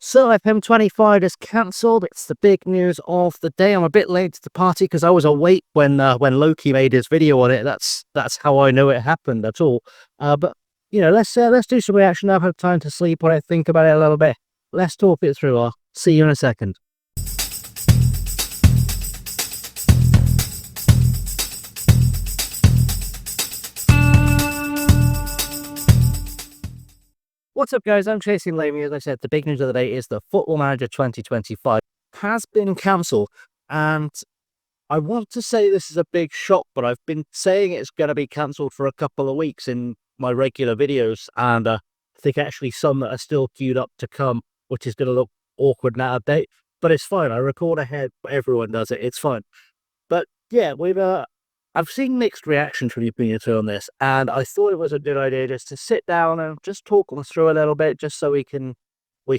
So FM25 is cancelled. It's the big news of the day. I'm a bit late to the party because I was awake when Loki made his video on it. That's how I know it happened. That's all. But let's do some reaction. I've had time to sleep on it, think about it a little bit. Let's talk it through. I'll see you in a second. What's up, guys? I'm Chasing Lamey. As I said, the big news of the day is the Football Manager 2025 has been cancelled, and I want to say this is a big shock, but I've been saying it's going to be cancelled for a couple of weeks in my regular videos, and I think actually some that are still queued up to come, which is going to look awkward and out of date, but it's fine. I record ahead, everyone does it. It's fine. But yeah, I've seen mixed reactions from the community on this, and I thought it was a good idea just to sit down and just talk them through a little bit, just so we can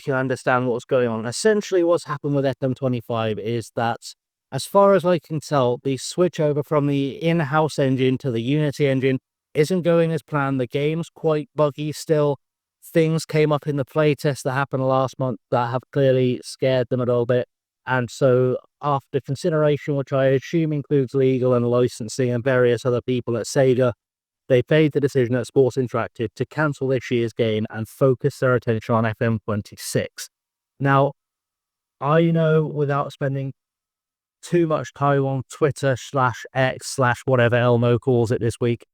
understand what's going on. Essentially, what's happened with FM25 is that, as far as I can tell, the switch over from the in-house engine to the Unity engine isn't going as planned. The game's quite buggy still. Things came up in the playtest that happened last month that have clearly scared them a little bit. And so, after consideration, which I assume includes legal and licensing and various other people at Sega, they made the decision at Sports Interactive to cancel this year's game and focus their attention on FM26. Now, I know without spending too much time on Twitter /X/ whatever Elmo calls it this week,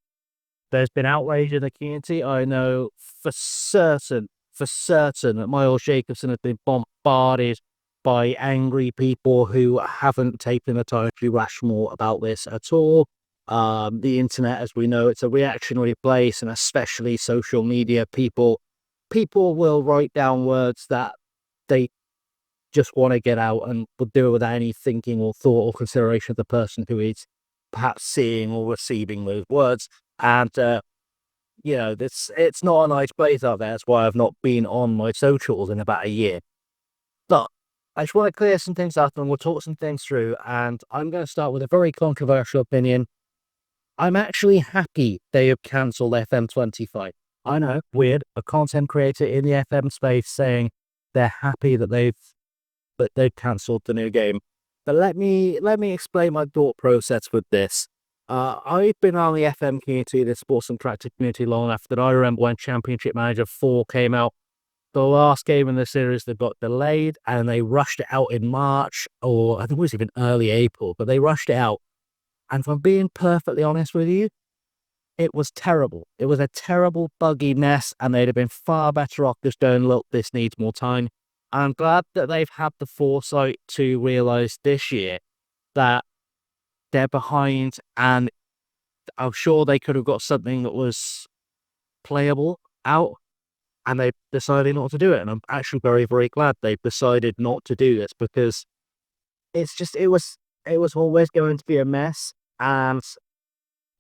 there's been outrage in the community. I know for certain that Miles Jacobson has been bombarded by angry people who haven't taken the time to rash more about this at all. The internet, as we know, it's a reactionary place, and especially social media, people will write down words that they just want to get out and will do it without any thinking or thought or consideration of the person who is perhaps seeing or receiving those words. And it's not a nice place out there. That's why I've not been on my socials in about a year. But I just want to clear some things up, and we'll talk some things through. And I'm going to start with a very controversial opinion. I'm actually happy they have cancelled FM25. I know, weird, a content creator in the FM space saying they're happy that they've cancelled the new game. But let me explain my thought process with this. I've been on the FM community, the Sports Interactive community, long enough that I remember when Championship Manager 4 came out. The last game in the series that got delayed, and they rushed it out in March, or I think it was even early April, but they rushed it out. And if I'm being perfectly honest with you, it was terrible. It was a terrible, buggy mess, and they'd have been far better off just going, look, this needs more time. I'm glad that they've had the foresight to realize this year that they're behind, and I'm sure they could have got something that was playable out, and they decided not to do it. And I'm actually very, very glad they've decided not to do this, because it was always going to be a mess. And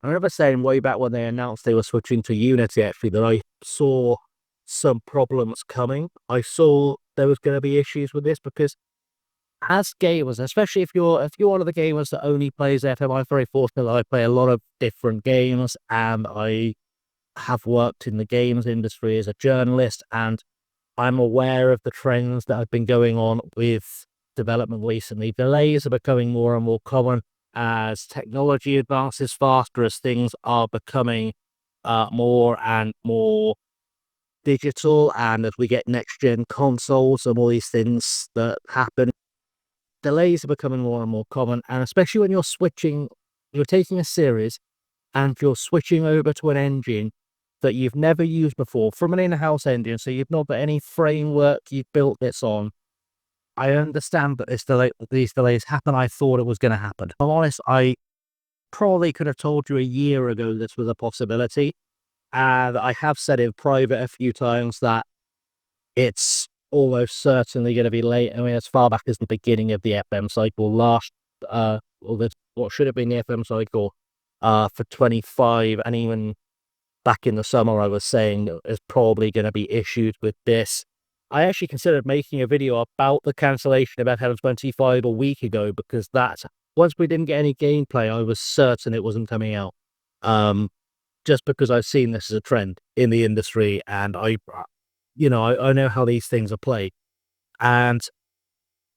I remember saying way back when they announced they were switching to Unity, actually, that I saw some problems coming. I saw there was going to be issues with this, because as gamers, especially if you're one of the gamers that only plays FM, I'm very fortunate that I play a lot of different games, and I have worked in the games industry as a journalist, and I'm aware of the trends that have been going on with development recently. Delays are becoming more and more common as technology advances faster, as things are becoming more and more digital, and as we get next-gen consoles and all these things that happen, delays are becoming more and more common. And especially when you're taking a series and you're switching over to an engine that you've never used before, from an in-house engine, so you've not got any framework you've built this on. I understand that these delays happen. I thought it was going to happen. I'm honest, I probably could have told you a year ago this was a possibility, and I have said in private a few times that it's almost certainly going to be late. I mean, as far back as the beginning of the FM cycle what should have been the FM cycle for 25, and even back in the summer, I was saying that there's probably going to be issues with this. I actually considered making a video about the cancellation of FM25 a week ago, because once we didn't get any gameplay, I was certain it wasn't coming out. Just because I've seen this as a trend in the industry, and I know how these things are played. And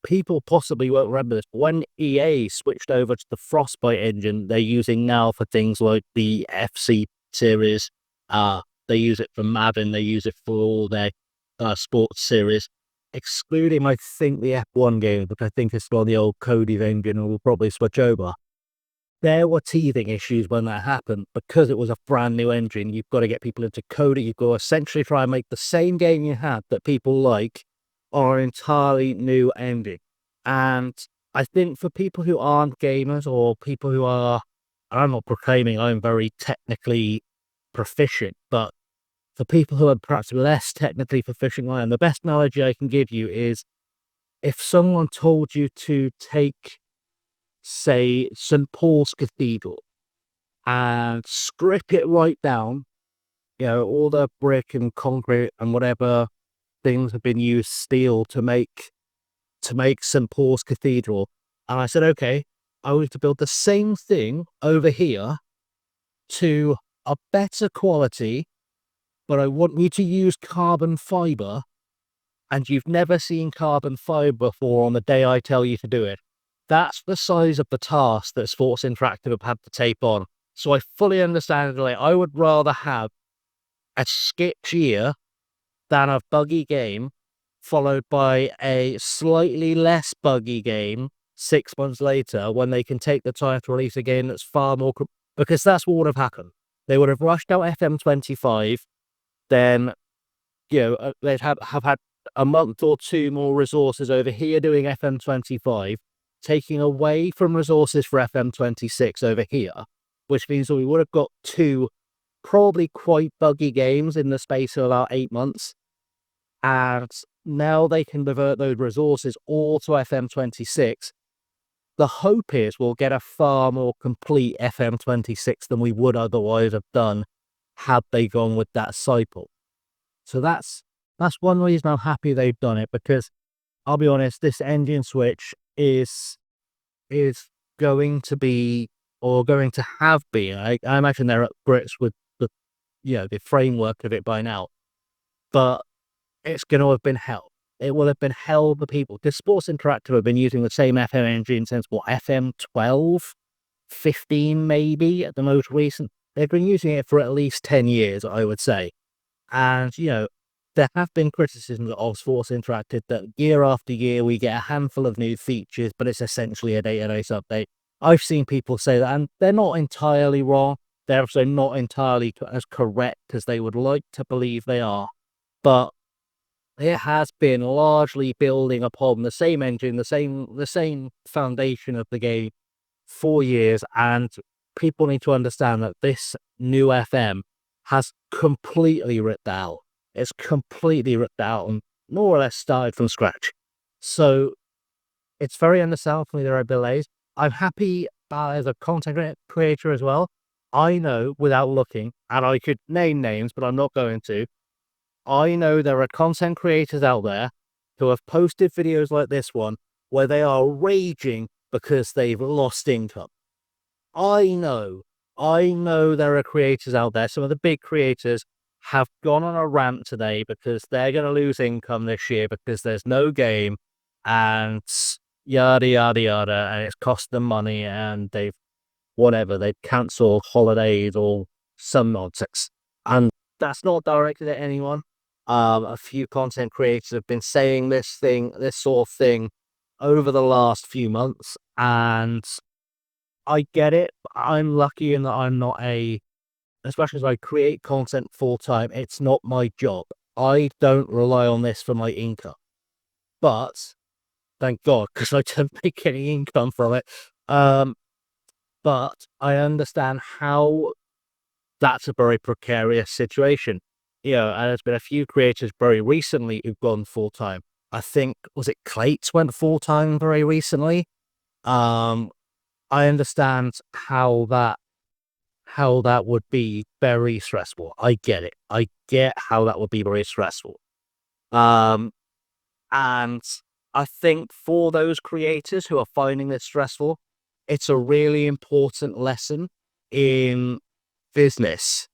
people possibly won't remember this, but when EA switched over to the Frostbite engine they're using now for things like the FC series, they use it for Madden, they use it for all their sports series, excluding, I think, the F1 game, which I think is still on the old Cody's engine and will probably switch over. There were teething issues when that happened because it was a brand new engine. You've got to get people into coding. You've got to essentially try and make the same game you had that people like on an entirely new engine. And I think for people who aren't gamers or people who are, and I'm not proclaiming I'm very technically proficient, but for people who are perhaps less technically proficient than I am, the best analogy I can give you is if someone told you to take, say, St. Paul's Cathedral and strip it right down, all the brick and concrete and whatever things have been used, steel to make St. Paul's Cathedral. And I said, okay, I want to build the same thing over here to a better quality, but I want you to use carbon fiber, and you've never seen carbon fiber before on the day I tell you to do it. That's the size of the task that Sports Interactive have had to take on. So I fully understand it. Like, I would rather have a sketch year than a buggy game, followed by a slightly less buggy game 6 months later when they can take the time to release a game that's far more... because that's what would have happened. They would have rushed out FM25, then, they'd have had a month or two more resources over here doing FM25, taking away from resources for FM26 over here, which means that we would have got two probably quite buggy games in the space of about 8 months. And now they can divert those resources all to FM26. The hope is we'll get a far more complete FM26 than we would otherwise have done had they gone with that cycle. So that's one reason I'm happy they've done it, because I'll be honest, this engine switch is going to be, or going to have been, I imagine they're at grips with the framework of it by now, but it's going to have been hell. It will have been hell for people. Because Sports Interactive have been using the same FM engine since, FM 12, 15 maybe, at the most recent. They've been using it for at least 10 years, I would say. And, there have been criticisms of Sports Interactive that year after year we get a handful of new features, but it's essentially a database update. I've seen people say that, and they're not entirely wrong. They're also not entirely as correct as they would like to believe they are. But it has been largely building upon the same engine, the same foundation of the game for years, and people need to understand that this new FM has completely ripped out. It's completely ripped out and more or less started from scratch. So it's very understandable for me there are delays. I'm happy as a content creator as well. I know without looking, and I could name names, but I'm not going to. I know there are content creators out there who have posted videos like this one where they are raging because they've lost income. I know there are creators out there. Some of the big creators have gone on a rant today because they're going to lose income this year because there's no game and yada, yada, yada, and it's cost them money and they've cancelled holidays or some nonsense. And that's not directed at anyone. A few content creators have been saying this sort of thing over the last few months, and I get it. I'm lucky in that I'm not especially as I create content full time, it's not my job. I don't rely on this for my income. But, thank God, because I don't make any income from it. But I understand how that's a very precarious situation. And there's been a few creators very recently who've gone full time. I think, was it Clates went full time very recently? I understand how that would be very stressful. I get it. I get how that would be very stressful. And I think for those creators who are finding this stressful, it's a really important lesson in business.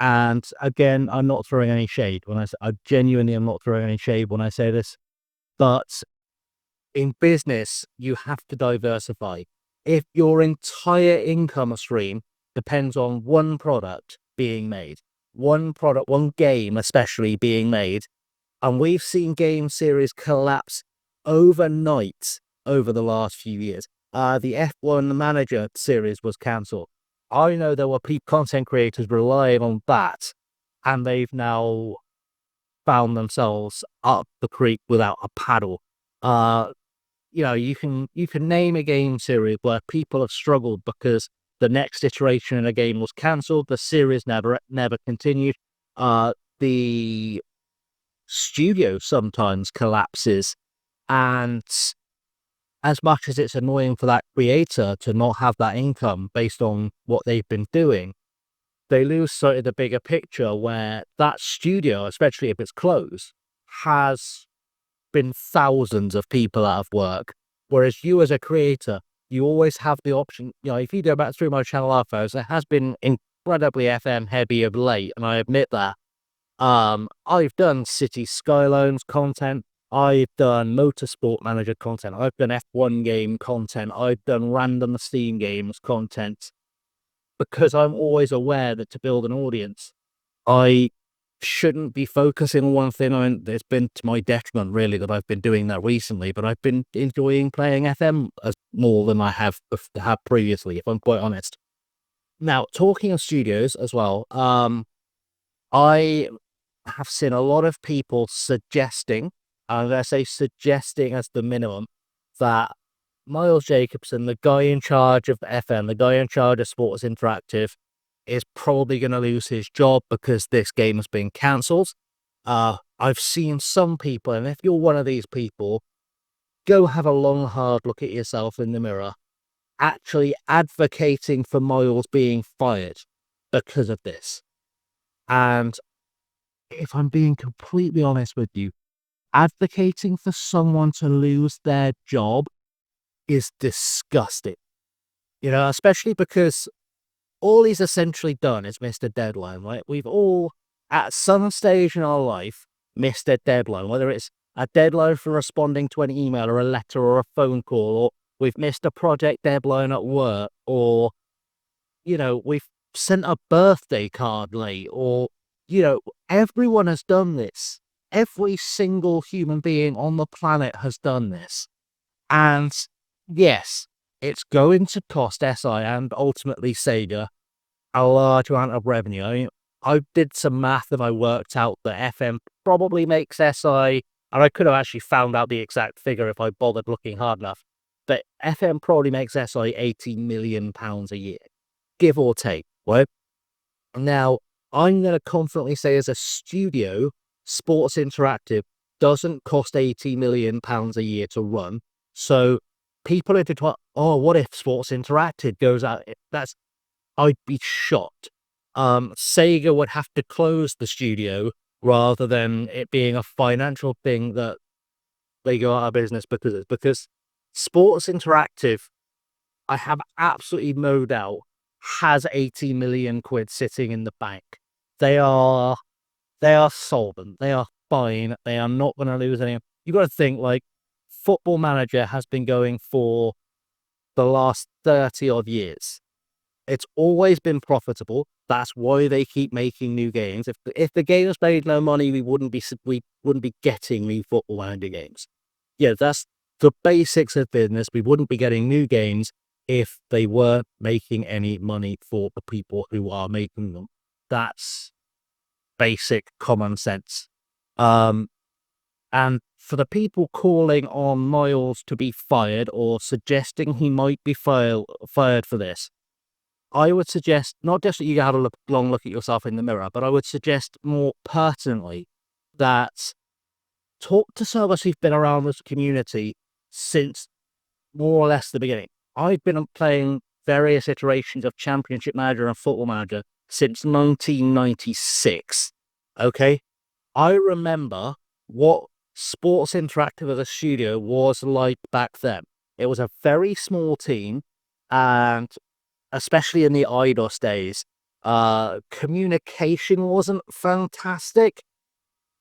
And again, I'm not throwing any shade when I genuinely am not throwing any shade when I say this. But in business, you have to diversify. If your entire income stream depends on one product being made, one product, one game especially being made, and we've seen game series collapse overnight over the last few years. The F1 Manager series was cancelled. I know there were content creators relying on that, and they've now found themselves up the creek without a paddle. You can name a game series where people have struggled because the next iteration in a game was cancelled, the series never continued. The studio sometimes collapses, and as much as it's annoying for that creator to not have that income based on what they've been doing, they lose sight of the bigger picture where that studio, especially if it's closed, has been thousands of people out of work. Whereas you as a creator, you always have the option. If you go back through my channel archives, it has been incredibly FM heavy of late, and I admit that. I've done City Skylines content, I've done Motorsport Manager content, I've done F1 game content, I've done random Steam games content, because I'm always aware that to build an audience, I shouldn't be focusing on one thing. I mean, it's been to my detriment, really, that I've been doing that recently, but I've been enjoying playing FM more than I have previously, if I'm quite honest. Now, talking of studios as well, I have seen a lot of people suggesting, I'm going to say suggesting as the minimum, that Miles Jacobson, the guy in charge of FM, the guy in charge of Sports Interactive, is probably going to lose his job because this game has been cancelled. I've seen some people, and if you're one of these people, go have a long, hard look at yourself in the mirror, actually advocating for Miles being fired because of this. And if I'm being completely honest with you, advocating for someone to lose their job is disgusting. Especially because all he's essentially done is missed a deadline, right? We've all, at some stage in our life, missed a deadline, whether it's a deadline for responding to an email or a letter or a phone call, or we've missed a project deadline at work, or, we've sent a birthday card late, or, everyone has done this. Every single human being on the planet has done this. And yes, it's going to cost SI and ultimately Sega a large amount of revenue. I mean, I did some math and I worked out that FM probably makes SI, and I could have actually found out the exact figure if I bothered looking hard enough, but FM probably makes SI £80 million a year, give or take, right? Now, I'm going to confidently say as a studio, Sports Interactive doesn't cost £80 million a year to run. So people are to what if Sports Interactive goes out? I'd be shocked. Sega would have to close the studio rather than it being a financial thing that they go out of business because Sports Interactive, I have absolutely no doubt, has 80 million quid sitting in the bank. They are solvent. They are fine. They are not going to lose any. You got to think, like, Football Manager has been going for the last 30 odd years. It's always been profitable. That's why they keep making new games. If the games made no money, we wouldn't be getting new Football Manager games. Yeah, that's the basics of business. We wouldn't be getting new games if they weren't making any money for the people who are making them. That's basic common sense. And for the people calling on Miles to be fired or suggesting he might be fired for this, I would suggest not just that you have a long look at yourself in the mirror, but I would suggest more pertinently that talk to some of us who've been around this community since more or less the beginning. I've been playing various iterations of Championship Manager and Football Manager since 1996. Okay? I remember what Sports Interactive as a studio was like back then. It was a very small team, and especially in the IDOS days, communication wasn't fantastic,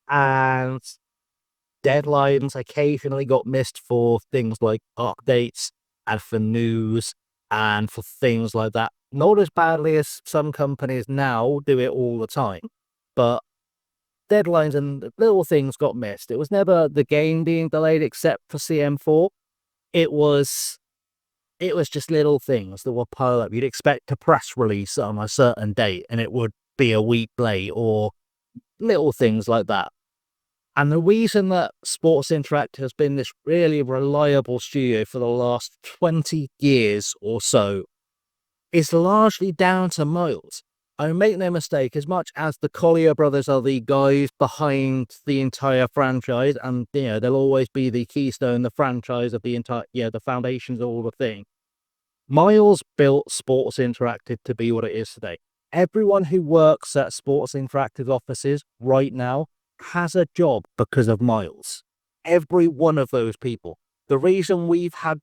and deadlines occasionally got missed for things like updates and for news and for things like that. Not as badly as some companies now do it all the time, but deadlines and little things got missed. It was never the game being delayed except for CM4. It was just little things that would pile up. You'd expect a press release on a certain date and it would be a week late, or little things like that. And the reason that Sports Interactive has been this really reliable studio for the last 20 years or so is largely down to Miles. I mean, make no mistake, as much as the Collier brothers are the guys behind the entire franchise, and they'll always be the keystone, the franchise of the entire, the foundations of all the thing. Miles built Sports Interactive to be what it is today. Everyone who works at Sports Interactive offices right now has a job because of Miles. Every one of those people. The reason we've had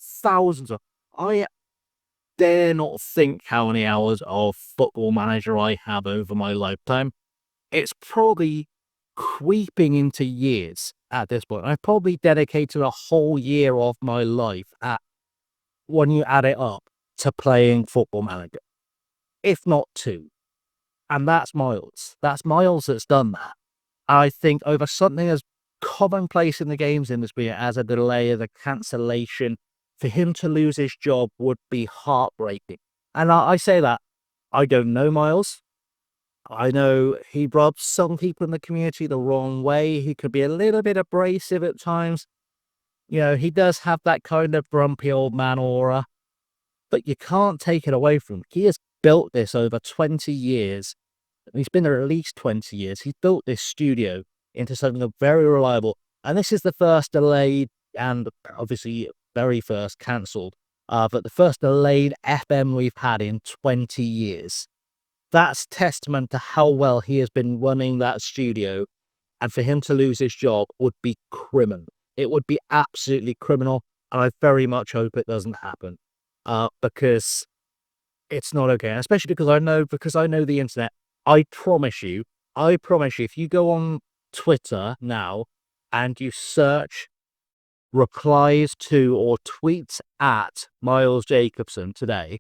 thousands of... I dare not think how many hours of Football Manager I have over my lifetime. It's probably creeping into years at this point. I've probably dedicated a whole year of my life when you add it up, to playing Football Manager. If not two. And that's Miles. That's Miles that's done that. I think over something as commonplace in the games industry as a delay, as a cancellation, for him to lose his job would be heartbreaking. And I say that, I don't know Miles. I know he rubs some people in the community the wrong way. He could be a little bit abrasive at times. He does have that kind of grumpy old man aura, but you can't take it away from him. He has built this over 20 years. He's been there at least 20 years. He's built this studio into something very reliable. And this is the first delayed and obviously very first cancelled, but the first delayed FM we've had in 20 years. That's testament to how well he has been running that studio. And for him to lose his job would be criminal. It would be absolutely criminal. And I very much hope it doesn't happen, because it's not okay. Especially because I know the internet. I promise you, if you go on Twitter now and you search replies to or tweets at Miles Jacobson today,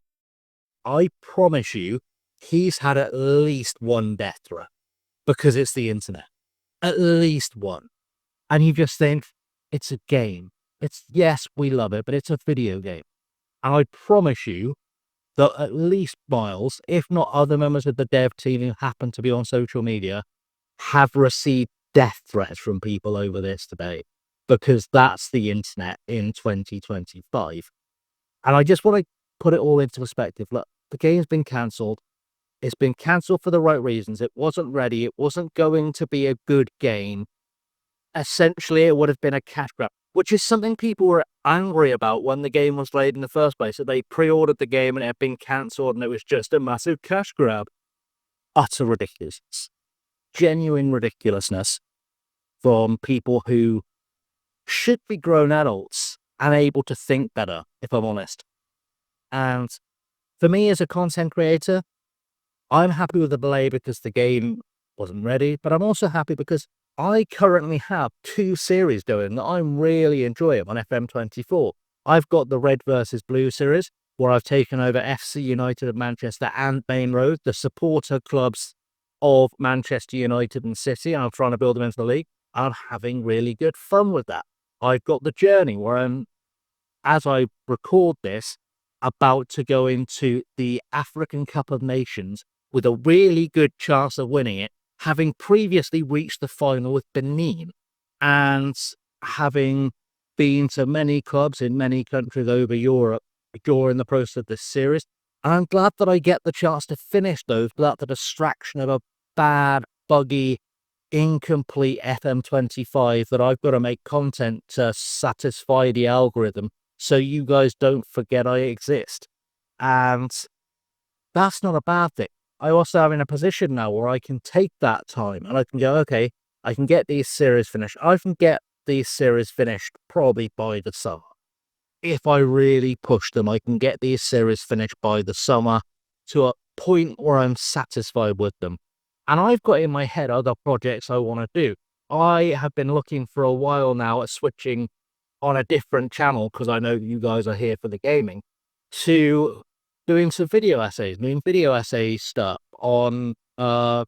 I promise you, he's had at least one death threat, because it's the internet. At least one. And you just think, it's a game. Yes, we love it, but it's a video game. And I promise you that at least Miles, if not other members of the dev team who happen to be on social media, have received death threats from people over this today, because that's the internet in 2025. And I just want to put it all into perspective. Look, the game's been cancelled. It's been cancelled for the right reasons. It wasn't ready. It wasn't going to be a good game. Essentially, it would have been a cash grab, which is something people were angry about when the game was laid in the first place, that they pre-ordered the game and it had been cancelled and it was just a massive cash grab. Utter ridiculousness. Genuine ridiculousness from people who should be grown adults and able to think better, if I'm honest. And for me as a content creator, I'm happy with the delay because the game wasn't ready, but I'm also happy because I currently have 2 series going that I'm really enjoying on FM24. I've got the Red versus Blue series, where I've taken over FC United of Manchester and Main Road, the supporter clubs of Manchester United and City, and I'm trying to build them into the league. I'm having really good fun with that. I've got the Journey, where I'm, as I record this, about to go into the African Cup of Nations with a really good chance of winning it, having previously reached the final with Benin, and having been to many clubs in many countries over Europe during the process of this series. And I'm glad that I get the chance to finish those without the distraction of a bad, buggy, incomplete FM25 that I've got to make content to satisfy the algorithm so you guys don't forget I exist. And that's not a bad thing. I also am in a position now where I can take that time and I can go, okay, I can get these series finished. I can get these series finished probably by the summer. If I really push them, I can get these series finished by the summer to a point where I'm satisfied with them. And I've got in my head other projects I want to do. I have been looking for a while now at switching on a different channel, because I know you guys are here for the gaming, to doing some video essays, doing video essay stuff on, uh,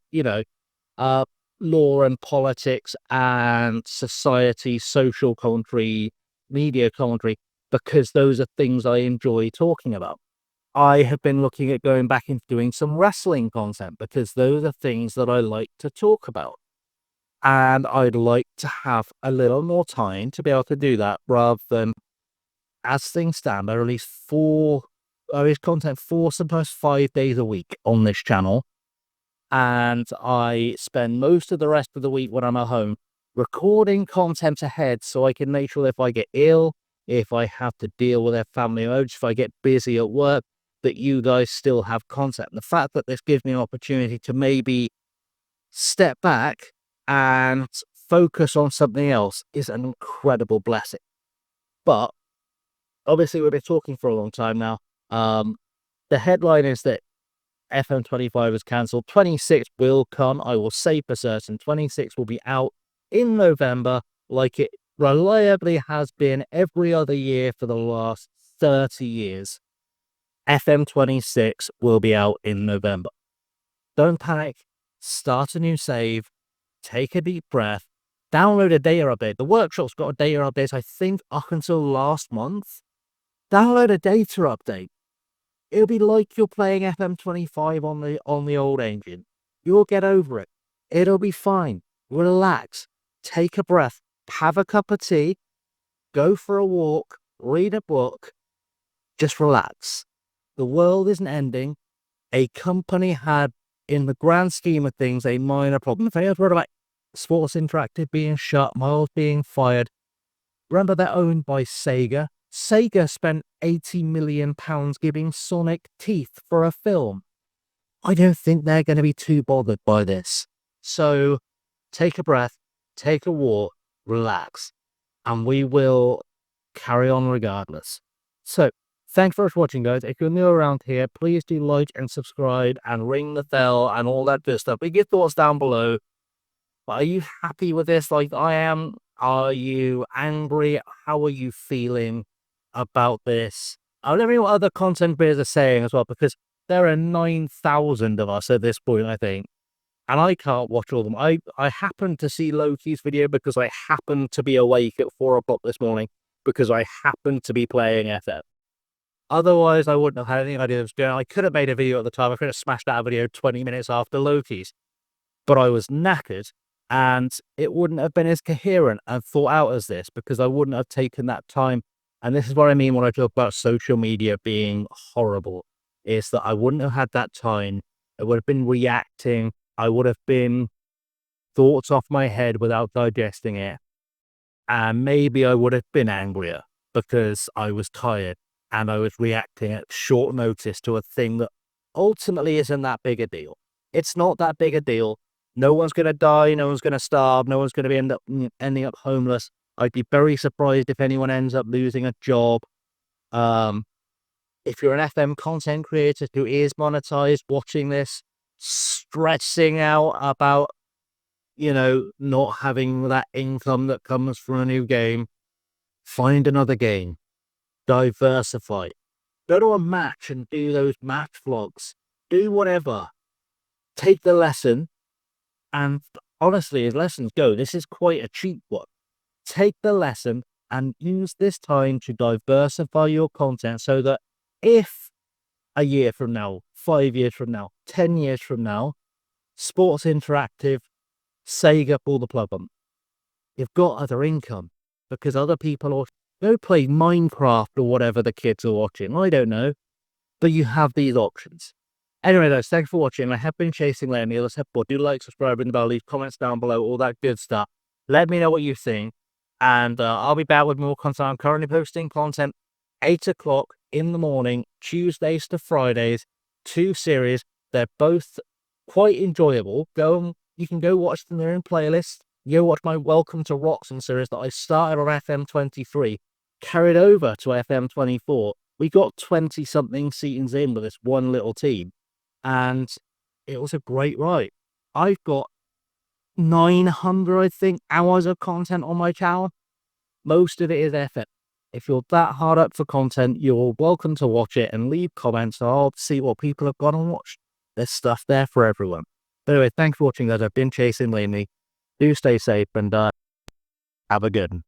law and politics and society, social commentary, media commentary, because those are things I enjoy talking about. I have been looking at going back into doing some wrestling content because those are things that I like to talk about. And I'd like to have a little more time to be able to do that rather than, as things stand, I release content 4, sometimes 5 days a week on this channel. And I spend most of the rest of the week when I'm at home recording content ahead so I can make sure if I get ill, if I have to deal with a family emergency, if I get busy at work, that you guys still have content. And the fact that this gives me an opportunity to maybe step back and focus on something else is an incredible blessing. But obviously, we've been talking for a long time now. The headline is that FM25 is cancelled. 26 will come. I will say for certain 26 will be out in November, like it reliably has been every other year for the last 30 years. FM26 will be out in November. Don't panic. Start a new save. Take a deep breath. Download a data update. The workshop's got a data update, I think, up until last month. Download a data update. It'll be like you're playing FM25 on the old engine. You'll get over it. It'll be fine. Relax. Take a breath. Have a cup of tea. Go for a walk. Read a book. Just relax. The world isn't ending. A company had, in the grand scheme of things, a minor problem. If anyone's heard about Sports Interactive being shut, Miles being fired, remember they're owned by Sega. Sega spent £80 million giving Sonic teeth for a film. I don't think they're going to be too bothered by this. So take a breath, take a walk, relax, and we will carry on regardless. So thanks for watching, guys. If you're new around here, please do like and subscribe and ring the bell and all that good stuff. Leave your thoughts down below. But are you happy with this like I am? Are you angry? How are you feeling about this? I'll let me know what other content creators are saying as well, because there are 9,000 of us at this point, I think. And I can't watch all of them. I happened to see Loki's video because I happened to be awake at 4 o'clock this morning because I happened to be playing FF. Otherwise, I wouldn't have had any idea what was going on. I could have made a video at the time. I could have smashed out a video 20 minutes after Loki's. But I was knackered, and it wouldn't have been as coherent and thought out as this because I wouldn't have taken that time. And this is what I mean when I talk about social media being horrible, is that I wouldn't have had that time. I would have been reacting. I would have been thoughts off my head without digesting it. And maybe I would have been angrier because I was tired and I was reacting at short notice to a thing that ultimately isn't that big a deal. It's not that big a deal. No one's going to die. No one's going to starve. No one's going to be ending up homeless. I'd be very surprised if anyone ends up losing a job. If you're an FM content creator who is monetized watching this, stressing out about, not having that income that comes from a new game, find another game. Diversify. Go to a match and do those match vlogs. Do whatever. Take the lesson. And honestly, as lessons go, this is quite a cheap one. Take the lesson and use this time to diversify your content so that if a year from now, 5 years from now, 10 years from now, Sports Interactive, Sega pull the plug on, you've got other income because other people are go play Minecraft or whatever the kids are watching. I don't know, but you have these options. Anyway, guys, thanks for watching. I have been chasing Lenny. Let's have do like, subscribe, and bell, leave comments down below, all that good stuff. Let me know what you think, and I'll be back with more content. I'm currently posting content 8 o'clock in the morning, Tuesdays to Fridays, 2 series. They're both quite enjoyable. You can go watch them. They're in playlists. You go watch my Welcome to Roxon series that I started on FM23, carried over to FM24. We got 20-something seasons in with this one little team, and it was a great ride. I've got 900, I think, hours of content on my channel. Most of it is effort. If you're that hard up for content, you're welcome to watch it and leave comments. I'll see what people have gone and watched. There's stuff there for everyone. But anyway, thanks for watching, guys. I've been chasing lately. Do stay safe and have a good one.